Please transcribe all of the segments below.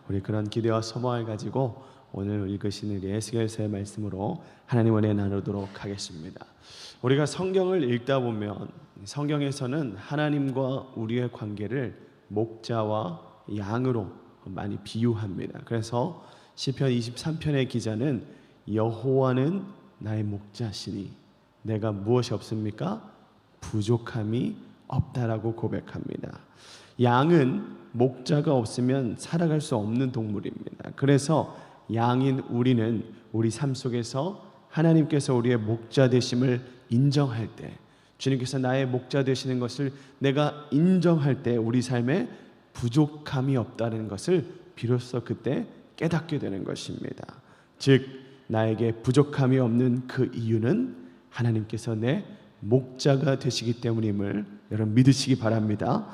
우리 그런 기대와 소망을 가지고 오늘 읽으시는 에스겔서의 말씀으로 하나님 은혜 나누도록 하겠습니다. 우리가 성경을 읽다 보면 성경에서는 하나님과 우리의 관계를 목자와 양으로 많이 비유합니다. 그래서 시편 23편의 기자는 여호와는 나의 목자시니 내가 무엇이 없습니까? 부족함이 없다라고 고백합니다. 양은 목자가 없으면 살아갈 수 없는 동물입니다. 그래서 양인 우리는 우리 삶 속에서 하나님께서 우리의 목자 되심을 인정할 때, 주님께서 나의 목자 되시는 것을 내가 인정할 때 우리 삶에 부족함이 없다는 것을 비로소 그때 깨닫게 되는 것입니다. 즉 나에게 부족함이 없는 그 이유는 하나님께서 내 목자가 되시기 때문임을 여러분 믿으시기 바랍니다.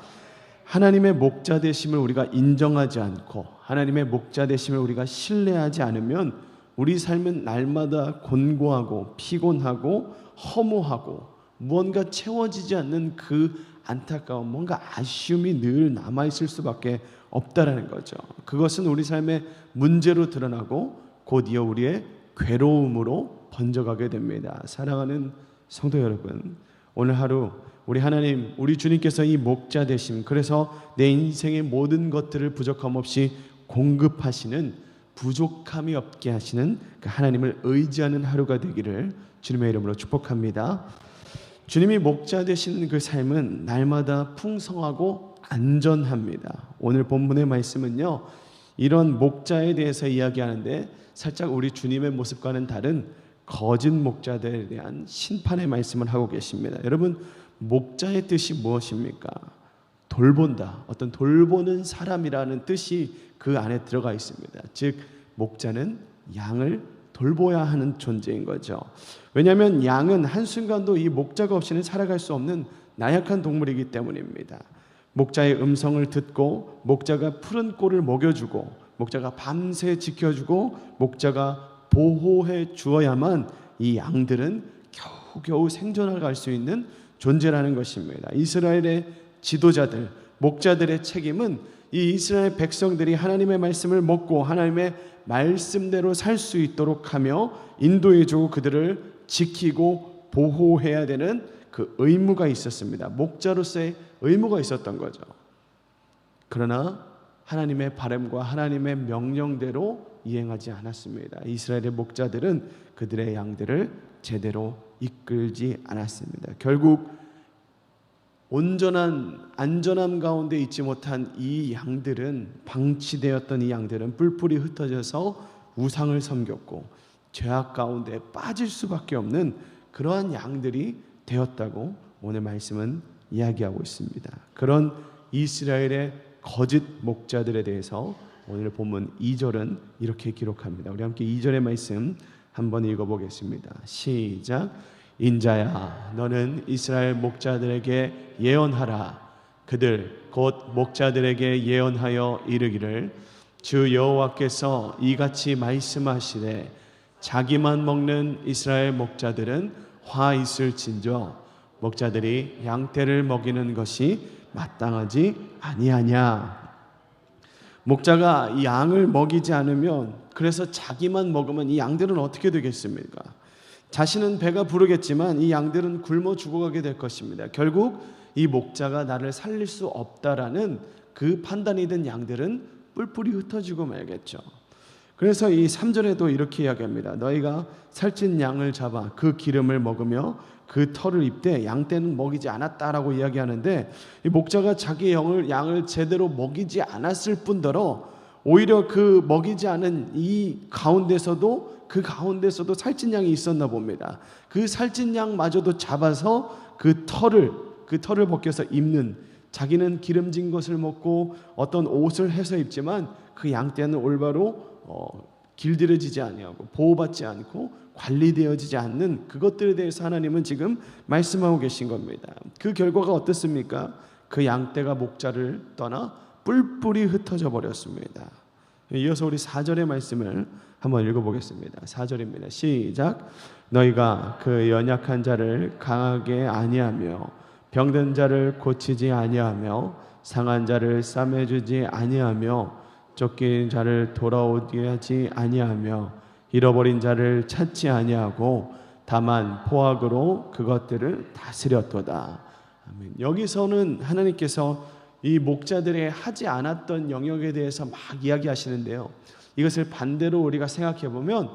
하나님의 목자 되심을 우리가 인정하지 않고 하나님의 목자 되심을 우리가 신뢰하지 않으면 우리 삶은 날마다 곤고하고 피곤하고 허무하고 무언가 채워지지 않는 그 안타까운 뭔가 아쉬움이 늘 남아있을 수밖에 없다라는 거죠. 그것은 우리 삶의 문제로 드러나고 곧이어 우리의 괴로움으로 번져가게 됩니다. 사랑하는 성도 여러분, 오늘 하루 우리 하나님, 우리 주님께서 이 목자 되심, 그래서 내 인생의 모든 것들을 부족함 없이 공급하시는, 부족함이 없게 하시는 그 하나님을 의지하는 하루가 되기를 주님의 이름으로 축복합니다. 주님이 목자 되시는 그 삶은 날마다 풍성하고 안전합니다. 오늘 본문의 말씀은요, 이런 목자에 대해서 이야기하는데 살짝 우리 주님의 모습과는 다른 거짓 목자들에 대한 심판의 말씀을 하고 계십니다. 여러분, 목자의 뜻이 무엇입니까? 돌본다, 어떤 돌보는 사람이라는 뜻이 그 안에 들어가 있습니다. 즉 목자는 양을 돌보아야 하는 존재인 거죠. 왜냐하면 양은 한순간도 이 목자가 없이는 살아갈 수 없는 나약한 동물이기 때문입니다. 목자의 음성을 듣고 목자가 푸른 꼴을 먹여주고 목자가 밤새 지켜주고 목자가 보호해 주어야만 이 양들은 겨우겨우 생존할 수 있는 존재라는 것입니다. 이스라엘의 지도자들, 목자들의 책임은 이 이스라엘 백성들이 하나님의 말씀을 먹고 하나님의 말씀대로 살 수 있도록 하며 인도해주고 그들을 지키고 보호해야 되는 그 의무가 있었습니다. 목자로서의 의무가 있었던 거죠. 그러나 하나님의 바람과 하나님의 명령대로 이행하지 않았습니다. 이스라엘의 목자들은 그들의 양들을 제대로 이끌지 않았습니다. 결국 온전한 안전함 가운데 있지 못한 이 양들은, 방치되었던 이 양들은 뿔뿔이 흩어져서 우상을 섬겼고 죄악 가운데 빠질 수밖에 없는 그러한 양들이 되었다고 오늘 말씀은 이야기하고 있습니다. 그런 이스라엘의 거짓 목자들에 대해서 오늘 본문 2절은 이렇게 기록합니다. 우리 함께 2절의 말씀 한번 읽어보겠습니다. 시작. 인자야, 너는 이스라엘 목자들에게 예언하라. 그들 곧 목자들에게 예언하여 이르기를, 주 여호와께서 이같이 말씀하시되 자기만 먹는 이스라엘 목자들은 화 있을진저 목자들이 양떼를 먹이는 것이 마땅하지 아니하냐. 목자가 이 양을 먹이지 않으면, 그래서 자기만 먹으면 이 양들은 어떻게 되겠습니까? 자신은 배가 부르겠지만 이 양들은 굶어 죽어가게 될 것입니다. 결국 이 목자가 나를 살릴 수 없다라는 그 판단이 든 양들은 뿔뿔이 흩어지고 말겠죠. 그래서 이 3절에도 이렇게 이야기합니다. 너희가 살찐 양을 잡아 그 기름을 먹으며 그 털을 입되 양떼는 먹이지 않았다라고 이야기하는데, 이 목자가 자기 양을 제대로 먹이지 않았을 뿐더러 오히려 그 먹이지 않은 이 가운데서도 살찐 양이 있었나 봅니다. 그 살찐 양마저도 잡아서 그 털을 벗겨서 입는, 자기는 기름진 것을 먹고 어떤 옷을 해서 입지만 그 양떼는 올바로 길들여지지 아니하고 보호받지 않고 관리되어지지 않는 그것들에 대해서 하나님은 지금 말씀하고 계신 겁니다. 그 결과가 어떻습니까? 그 양떼가 목자를 떠나 뿔뿔이 흩어져 버렸습니다. 이어서 우리 4절의 말씀을 한번 읽어보겠습니다. 4절입니다. 시작. 너희가 그 연약한 자를 강하게 아니하며 병든 자를 고치지 아니하며 상한 자를 싸매주지 아니하며 쫓긴 자를 돌아오게 하지 아니하며 잃어버린 자를 찾지 아니하고 다만 포악으로 그것들을 다스렸도다. 아멘. 여기서는 하나님께서 이 목자들의 하지 않았던 영역에 대해서 막 이야기하시는데요, 이것을 반대로 우리가 생각해 보면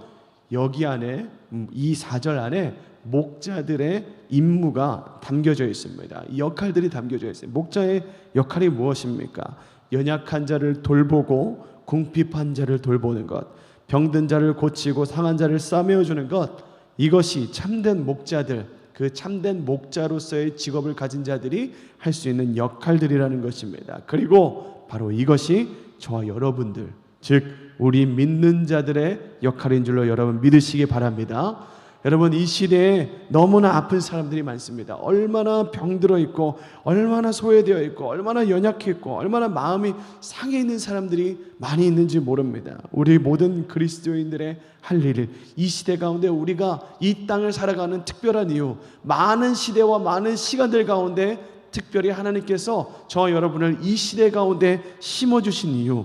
여기 안에 이 4절 안에 목자들의 임무가 담겨져 있습니다. 이 역할들이 담겨져 있어요. 목자의 역할이 무엇입니까? 연약한 자를 돌보고 궁핍한 자를 돌보는 것, 병든 자를 고치고 상한 자를 싸매어 주는 것, 이것이 참된 목자들, 그 참된 목자로서의 직업을 가진 자들이 할 수 있는 역할들이라는 것입니다. 그리고 바로 이것이 저와 여러분들, 즉 우리 믿는 자들의 역할인 줄로 여러분 믿으시기 바랍니다. 여러분, 이 시대에 너무나 아픈 사람들이 많습니다. 얼마나 병들어 있고 얼마나 소외되어 있고 얼마나 연약해 있고 얼마나 마음이 상해 있는 사람들이 많이 있는지 모릅니다. 우리 모든 그리스도인들의 할 일을, 이 시대 가운데 우리가 이 땅을 살아가는 특별한 이유, 많은 시대와 많은 시간들 가운데 특별히 하나님께서 저와 여러분을 이 시대 가운데 심어주신 이유,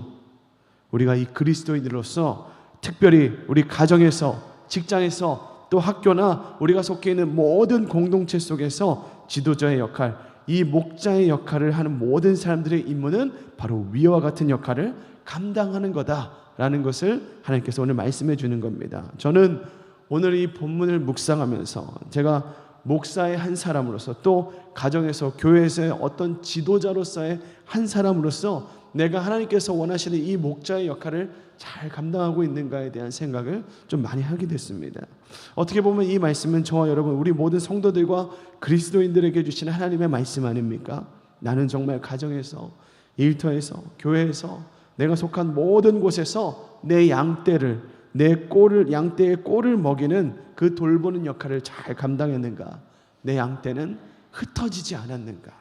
우리가 이 그리스도인으로서 특별히 우리 가정에서, 직장에서, 또 학교나 우리가 속해 있는 모든 공동체 속에서 지도자의 역할, 이 목자의 역할을 하는 모든 사람들의 임무는 바로 위와 같은 역할을 감당하는 거다라는 것을 하나님께서 오늘 말씀해 주는 겁니다. 저는 오늘 이 본문을 묵상하면서 제가 목사의 한 사람으로서, 또 가정에서, 교회에서의 어떤 지도자로서의 한 사람으로서 내가 하나님께서 원하시는 이 목자의 역할을 잘 감당하고 있는가에 대한 생각을 좀 많이 하게 됐습니다. 어떻게 보면 이 말씀은 저와 여러분, 우리 모든 성도들과 그리스도인들에게 주시는 하나님의 말씀 아닙니까? 나는 정말 가정에서, 일터에서, 교회에서, 내가 속한 모든 곳에서 내 양떼를, 내 꼴을, 양떼의 꼴을 먹이는 그 돌보는 역할을 잘 감당했는가? 내 양떼는 흩어지지 않았는가?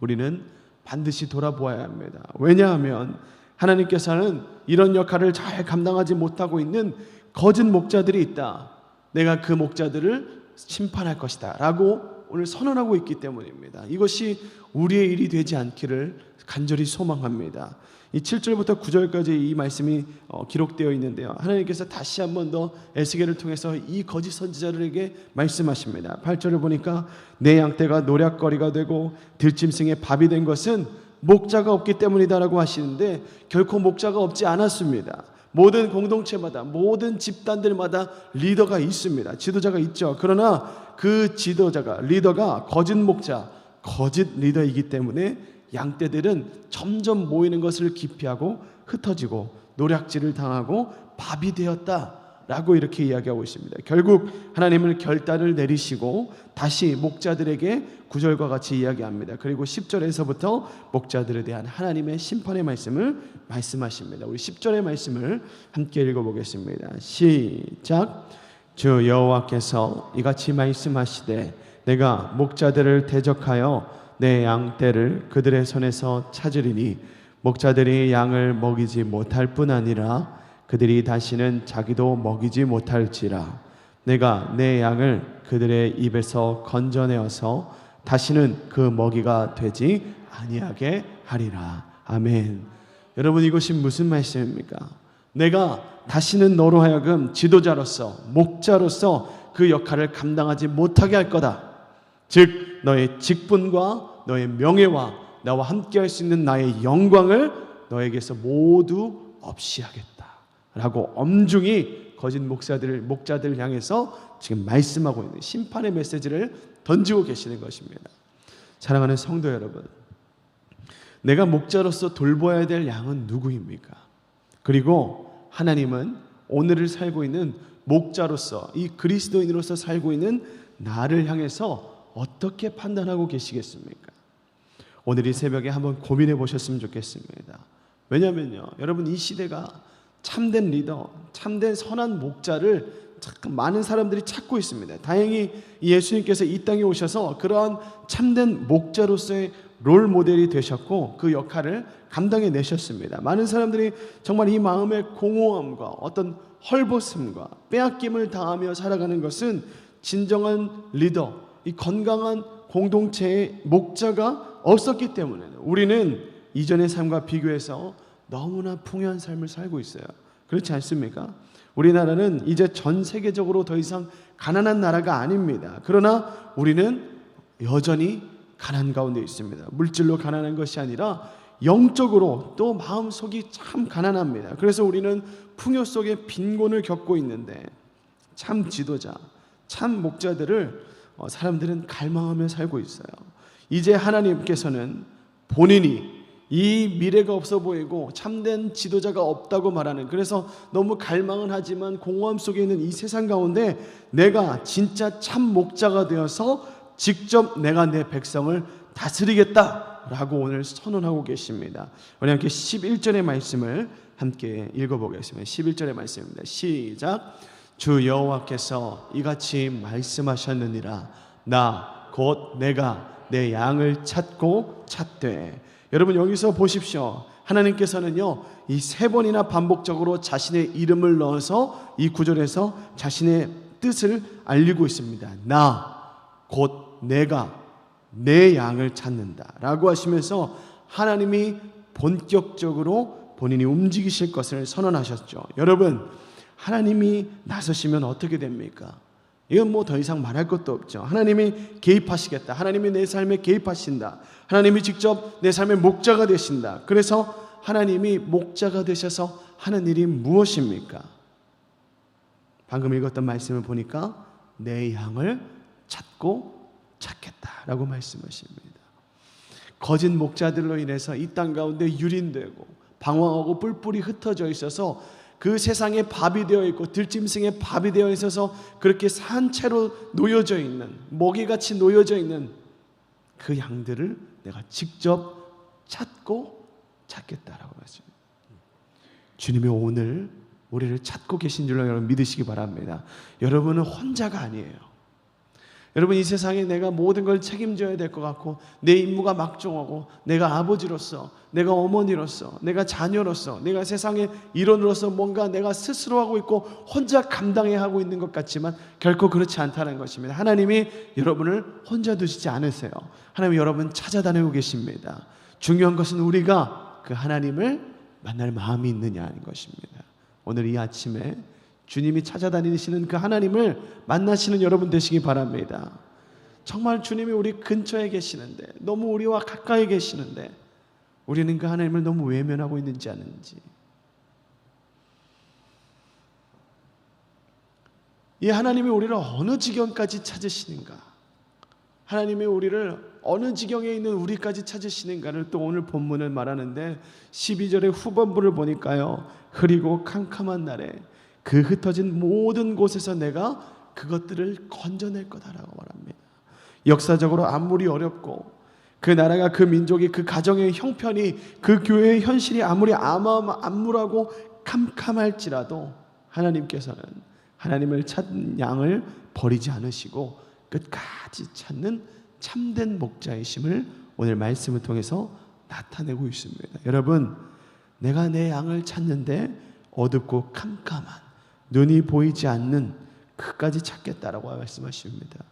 우리는 반드시 돌아보아야 합니다. 왜냐하면 하나님께서는 이런 역할을 잘 감당하지 못하고 있는 거짓 목자들이 있다, 내가 그 목자들을 심판할 것이다 라고 오늘 선언하고 있기 때문입니다. 이것이 우리의 일이 되지 않기를 간절히 소망합니다. 이 7절부터 9절까지 이 말씀이 기록되어 있는데요, 하나님께서 다시 한 번 더 에스겔을 통해서 이 거짓 선지자들에게 말씀하십니다. 8절을 보니까 내 양떼가 노략거리가 되고 들짐승의 밥이 된 것은 목자가 없기 때문이다라고 하시는데, 결코 목자가 없지 않았습니다. 모든 공동체마다, 모든 집단들마다 리더가 있습니다. 지도자가 있죠. 그러나 그 지도자가, 리더가 거짓 목자, 거짓 리더이기 때문에 양떼들은 점점 모이는 것을 기피하고 흩어지고 노략질을 당하고 밥이 되었다라고 이렇게 이야기하고 있습니다. 결국 하나님은 결단을 내리시고 다시 목자들에게 9절과 같이 이야기합니다. 그리고 10절에서부터 목자들에 대한 하나님의 심판의 말씀을 말씀하십니다. 우리 10절의 말씀을 함께 읽어보겠습니다. 시작. 주 여호와께서 이같이 말씀하시되 내가 목자들을 대적하여 내 양떼를 그들의 손에서 찾으리니 목자들이 양을 먹이지 못할 뿐 아니라 그들이 다시는 자기도 먹이지 못할지라. 내가 내 양을 그들의 입에서 건져내어서 다시는 그 먹이가 되지 아니하게 하리라. 아멘. 여러분, 이것이 무슨 말씀입니까? 내가 다시는 너로 하여금 지도자로서, 목자로서 그 역할을 감당하지 못하게 할 거다. 즉 너의 직분과 너의 명예와 나와 함께 할 수 있는 나의 영광을 너에게서 모두 없이 하겠다 라고 엄중히 거짓 목자들을 향해서 지금 말씀하고 있는 심판의 메시지를 던지고 계시는 것입니다. 사랑하는 성도 여러분, 내가 목자로서 돌봐야 될 양은 누구입니까? 그리고 하나님은 오늘을 살고 있는 목자로서, 이 그리스도인으로서 살고 있는 나를 향해서 어떻게 판단하고 계시겠습니까? 오늘 이 새벽에 한번 고민해 보셨으면 좋겠습니다. 왜냐하면요, 여러분, 이 시대가 참된 리더, 참된 선한 목자를 많은 사람들이 찾고 있습니다. 다행히 예수님께서 이 땅에 오셔서 그러한 참된 목자로서의 롤 모델이 되셨고 그 역할을 감당해 내셨습니다. 많은 사람들이 정말 이 마음의 공허함과 어떤 헐벗음과 빼앗김을 당하며 살아가는 것은 진정한 리더, 이 건강한 공동체의 목자가 없었기 때문에 우리는 이전의 삶과 비교해서 너무나 풍요한 삶을 살고 있어요. 그렇지 않습니까? 우리나라는 이제 전 세계적으로 더 이상 가난한 나라가 아닙니다. 그러나 우리는 여전히 가난 가운데 있습니다. 물질로 가난한 것이 아니라 영적으로 또 마음속이 참 가난합니다. 그래서 우리는 풍요 속에 빈곤을 겪고 있는데 참 지도자, 참 목자들을 사람들은 갈망하며 살고 있어요. 이제 하나님께서는 본인이 이 미래가 없어 보이고 참된 지도자가 없다고 말하는, 그래서 너무 갈망은 하지만 공허함 속에 있는 이 세상 가운데 내가 진짜 참 목자가 되어서 직접 내가 내 백성을 다스리겠다라고 오늘 선언하고 계십니다. 우리 함께 11절의 말씀을 함께 읽어보겠습니다. 11절의 말씀입니다. 시작. 주 여호와께서 이같이 말씀하셨느니라. 나 곧 내가 내 양을 찾고 찾되. 여러분 여기서 보십시오. 하나님께서는요 이 세 번이나 반복적으로 자신의 이름을 넣어서 이 구절에서 자신의 뜻을 알리고 있습니다. 나 곧 내가 내 양을 찾는다 라고 하시면서 하나님이 본격적으로 본인이 움직이실 것을 선언하셨죠. 여러분 하나님이 나서시면 어떻게 됩니까? 이건 뭐 더 이상 말할 것도 없죠. 하나님이 개입하시겠다. 하나님이 내 삶에 개입하신다. 하나님이 직접 내 삶의 목자가 되신다. 그래서 하나님이 목자가 되셔서 하는 일이 무엇입니까? 방금 읽었던 말씀을 보니까 내 양을 찾고 찾겠다라고 말씀하십니다. 거짓 목자들로 인해서 이 땅 가운데 유린되고 방황하고 뿔뿔이 흩어져 있어서 그 세상에 밥이 되어 있고 들짐승의 밥이 되어 있어서 그렇게 산채로 놓여져 있는, 먹이같이 놓여져 있는 그 양들을 내가 직접 찾고 찾겠다라고 말씀합니다. 주님이 오늘 우리를 찾고 계신 줄로 여러분 믿으시기 바랍니다. 여러분은 혼자가 아니에요. 여러분 이 세상에 내가 모든 걸 책임져야 될 것 같고 내 임무가 막중하고 내가 아버지로서, 내가 어머니로서, 내가 자녀로서, 내가 세상의 일원으로서 뭔가 내가 스스로 하고 있고 혼자 감당해야 하고 있는 것 같지만 결코 그렇지 않다는 것입니다. 하나님이 여러분을 혼자 두시지 않으세요. 하나님이 여러분 찾아다니고 계십니다. 중요한 것은 우리가 그 하나님을 만날 마음이 있느냐 하는 것입니다. 오늘 이 아침에 주님이 찾아다니시는 그 하나님을 만나시는 여러분 되시기 바랍니다. 정말 주님이 우리 근처에 계시는데, 너무 우리와 가까이 계시는데 우리는 그 하나님을 너무 외면하고 있는지 아는지. 이 하나님이 우리를 어느 지경까지 찾으시는가, 하나님이 우리를 어느 지경에 있는 우리까지 찾으시는가를 또 오늘 본문을 말하는데 12절의 후반부를 보니까요, 흐리고 캄캄한 날에 그 흩어진 모든 곳에서 내가 그것들을 건져낼 거다라고 말합니다. 역사적으로 아무리 어렵고 그 나라가, 그 민족이, 그 가정의 형편이, 그 교회의 현실이 아무리 암울하고 캄캄할지라도 하나님께서는 하나님을 찾는 양을 버리지 않으시고 끝까지 찾는 참된 목자이심을 오늘 말씀을 통해서 나타내고 있습니다. 여러분, 내가 내 양을 찾는데 어둡고 캄캄한, 눈이 보이지 않는 그까지 찾겠다라고 말씀하십니다.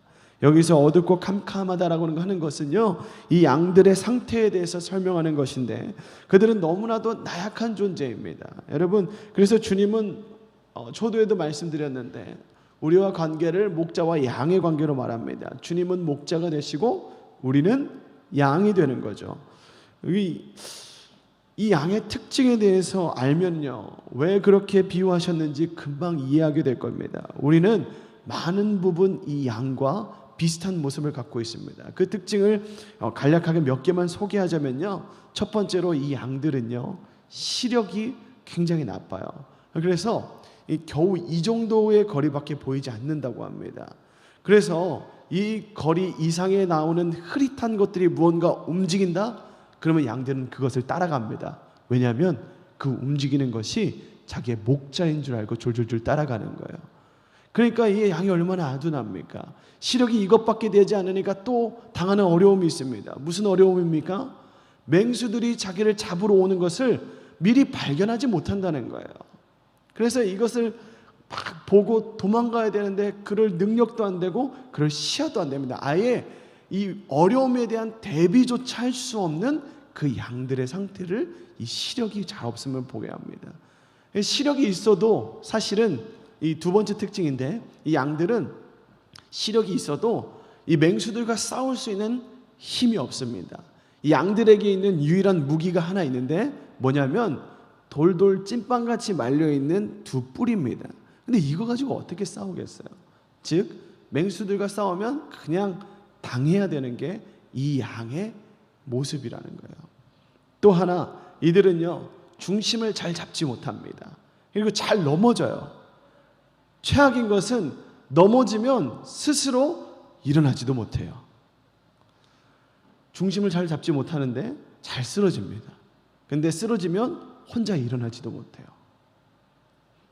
여기서 어둡고 캄캄하다라고 하는 것은요, 이 양들의 상태에 대해서 설명하는 것인데 그들은 너무나도 나약한 존재입니다. 여러분, 그래서 주님은 초도에도 말씀드렸는데 우리와 관계를 목자와 양의 관계로 말합니다. 주님은 목자가 되시고 우리는 양이 되는 거죠. 이 양의 특징에 대해서 알면요, 왜 그렇게 비유하셨는지 금방 이해하게 될 겁니다. 우리는 많은 부분 이 양과 비슷한 모습을 갖고 있습니다. 그 특징을 간략하게 몇 개만 소개하자면요, 첫 번째로 이 양들은요, 시력이 굉장히 나빠요. 그래서 겨우 이 정도의 거리밖에 보이지 않는다고 합니다. 그래서 이 거리 이상에 나오는 흐릿한 것들이 무언가 움직인다? 그러면 양들은 그것을 따라갑니다. 왜냐하면 그 움직이는 것이 자기의 목자인 줄 알고 졸졸졸 따라가는 거예요. 그러니까 이 양이 얼마나 아둔합니까? 시력이 이것밖에 되지 않으니까 또 당하는 어려움이 있습니다. 무슨 어려움입니까? 맹수들이 자기를 잡으러 오는 것을 미리 발견하지 못한다는 거예요. 그래서 이것을 막 보고 도망가야 되는데 그럴 능력도 안 되고 그럴 시야도 안 됩니다. 아예 이 어려움에 대한 대비조차 할 수 없는 그 양들의 상태를 이 시력이 잘 없음을 보게 합니다. 시력이 있어도 사실은 이 두 번째 특징인데, 이 양들은 시력이 있어도 이 맹수들과 싸울 수 있는 힘이 없습니다. 이 양들에게 있는 유일한 무기가 하나 있는데 뭐냐면 돌돌 찐빵같이 말려있는 두 뿔입니다. 근데 이거 가지고 어떻게 싸우겠어요? 즉 맹수들과 싸우면 그냥 당해야 되는 게 이 양의 모습이라는 거예요. 또 하나, 이들은요 중심을 잘 잡지 못합니다. 그리고 잘 넘어져요. 최악인 것은 넘어지면 스스로 일어나지도 못해요. 중심을 잘 잡지 못하는데 잘 쓰러집니다. 근데 쓰러지면 혼자 일어나지도 못해요.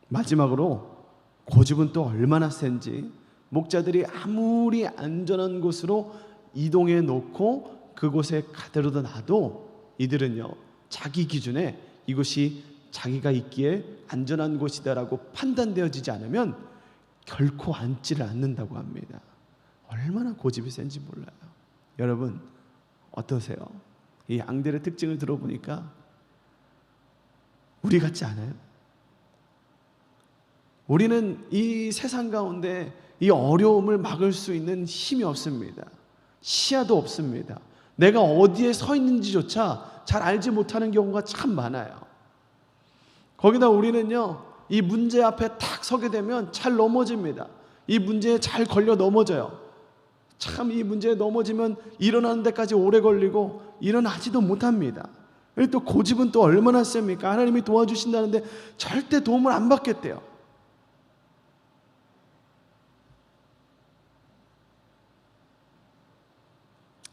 마지막으로 고집은 또 얼마나 센지, 목자들이 아무리 안전한 곳으로 이동해 놓고 그곳에 가두어도 놔도 이들은요 자기 기준에 이곳이 자기가 있기에 안전한 곳이다라고 판단되어지지 않으면 결코 앉지를 않는다고 합니다. 얼마나 고집이 센지 몰라요. 여러분 어떠세요? 이 양들의 특징을 들어보니까 우리 같지 않아요? 우리는 이 세상 가운데 이 어려움을 막을 수 있는 힘이 없습니다. 시야도 없습니다. 내가 어디에 서 있는지조차 잘 알지 못하는 경우가 참 많아요. 거기다 우리는요 이 문제 앞에 탁 서게 되면 잘 넘어집니다. 이 문제에 잘 걸려 넘어져요. 참 이 문제에 넘어지면 일어나는 데까지 오래 걸리고 일어나지도 못합니다. 또 고집은 또 얼마나 셉니까? 하나님이 도와주신다는데 절대 도움을 안 받겠대요.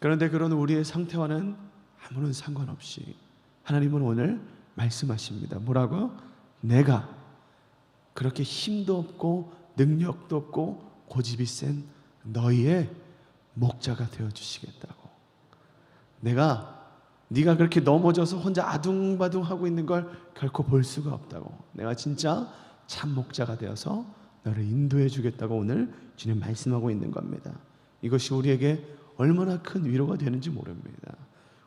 그런데 그런 우리의 상태와는 아무런 상관없이 하나님은 오늘 말씀하십니다. 뭐라고? 내가 그렇게 힘도 없고 능력도 없고 고집이 센 너희의 목자가 되어주시겠다고. 네가 그렇게 넘어져서 혼자 아둥바둥하고 있는 걸 결코 볼 수가 없다고. 내가 진짜 참 목자가 되어서 너를 인도해 주겠다고 오늘 주님 말씀하고 있는 겁니다. 이것이 우리에게 얼마나 큰 위로가 되는지 모릅니다.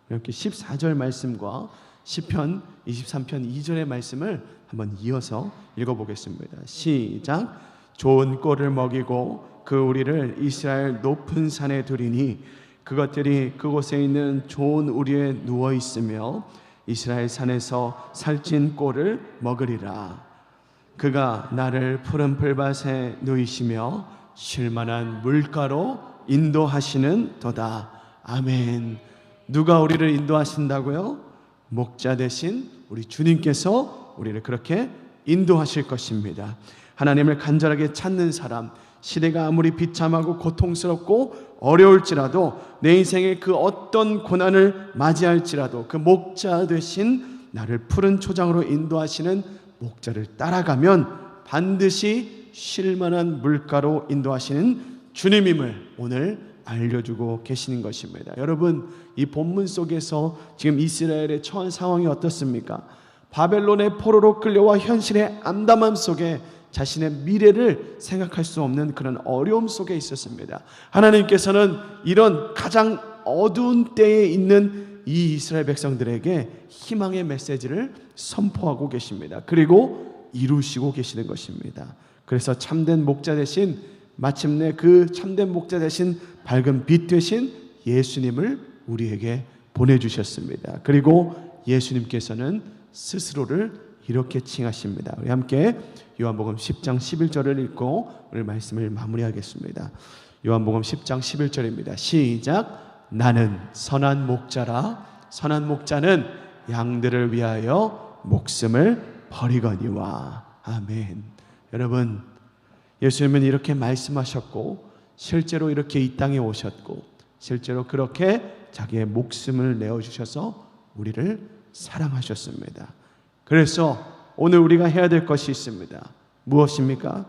이렇게 14절 말씀과 시편 23편 2절의 말씀을 한번 이어서 읽어보겠습니다. 시작. 좋은 꼴을 먹이고 그 우리를 이스라엘 높은 산에 두리니 그것들이 그곳에 있는 좋은 우리에 누워 있으며 이스라엘 산에서 살찐 꼴을 먹으리라. 그가 나를 푸른 풀밭에 누이시며 쉴만한 물가로 인도하시는 도다. 아멘. 누가 우리를 인도하신다고요? 목자 되신 우리 주님께서 우리를 그렇게 인도하실 것입니다. 하나님을 간절하게 찾는 사람, 시대가 아무리 비참하고 고통스럽고 어려울지라도 내 인생의 그 어떤 고난을 맞이할지라도 그 목자 되신 나를 푸른 초장으로 인도하시는 목자를 따라가면 반드시 쉴만한 물가로 인도하시는 주님임을 오늘 알려주고 계시는 것입니다. 여러분 이 본문 속에서 지금 이스라엘의 처한 상황이 어떻습니까? 바벨론의 포로로 끌려와 현실의 암담함 속에 자신의 미래를 생각할 수 없는 그런 어려움 속에 있었습니다. 하나님께서는 이런 가장 어두운 때에 있는 이 이스라엘 백성들에게 희망의 메시지를 선포하고 계십니다. 그리고 이루시고 계시는 것입니다. 그래서 참된 목자 대신 마침내 그 참된 목자 대신 밝은 빛 되신 예수님을 우리에게 보내주셨습니다. 그리고 예수님께서는 스스로를 이렇게 칭하십니다. 우리 함께 요한복음 10장 11절을 읽고 오늘 말씀을 마무리하겠습니다. 요한복음 10장 11절입니다. 시작. 나는 선한 목자라. 선한 목자는 양들을 위하여 목숨을 버리거니와. 아멘. 여러분 예수님은 이렇게 말씀하셨고 실제로 이렇게 이 땅에 오셨고 실제로 그렇게 자기의 목숨을 내어주셔서 우리를 사랑하셨습니다. 그래서 오늘 우리가 해야 될 것이 있습니다. 무엇입니까?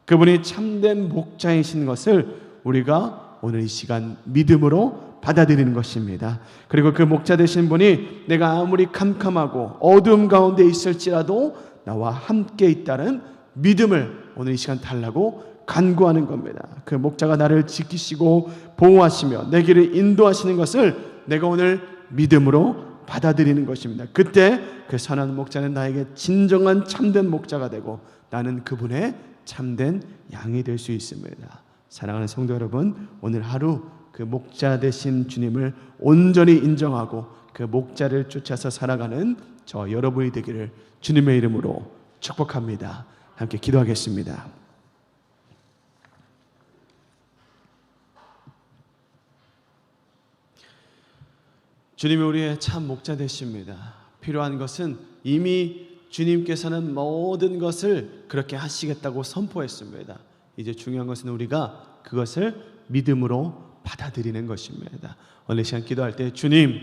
그분이 참된 목자이신 것을 우리가 오늘 이 시간 믿음으로 받아들이는 것입니다. 그리고 그 목자 되신 분이 내가 아무리 캄캄하고 어두움 가운데 있을지라도 나와 함께 있다는 믿음을 오늘 이 시간 달라고 간구하는 겁니다. 그 목자가 나를 지키시고 보호하시며 내 길을 인도하시는 것을 내가 오늘 믿음으로 받아들이는 것입니다. 그때 그 선한 목자는 나에게 진정한 참된 목자가 되고 나는 그분의 참된 양이 될 수 있습니다. 사랑하는 성도 여러분, 오늘 하루 그 목자 되신 주님을 온전히 인정하고 그 목자를 쫓아서 살아가는 저 여러분이 되기를 주님의 이름으로 축복합니다. 함께 기도하겠습니다. 주님이 우리의 참 목자 되십니다. 필요한 것은 이미 주님께서는 모든 것을 그렇게 하시겠다고 선포했습니다. 이제 중요한 것은 우리가 그것을 믿음으로 받아들이는 것입니다. 오늘 시간 기도할 때 주님,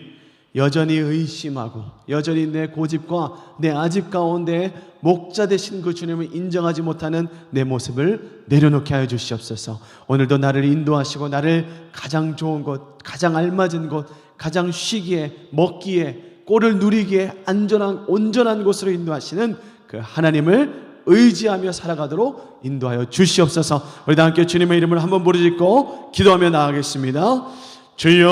여전히 의심하고 여전히 내 고집과 내 아집 가운데 목자 되신 그 주님을 인정하지 못하는 내 모습을 내려놓게 하여 주시옵소서. 오늘도 나를 인도하시고 나를 가장 좋은 곳, 가장 알맞은 곳, 가장 쉬기에 먹기에 꼴을 누리기에 안전한 온전한 곳으로 인도하시는 그 하나님을 의지하며 살아가도록 인도하여 주시옵소서. 우리 다 함께 주님의 이름을 한번 부르짖고 기도하며 나아가겠습니다. 주여,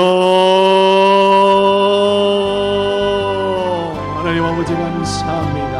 하나님 아버지 감사합니다.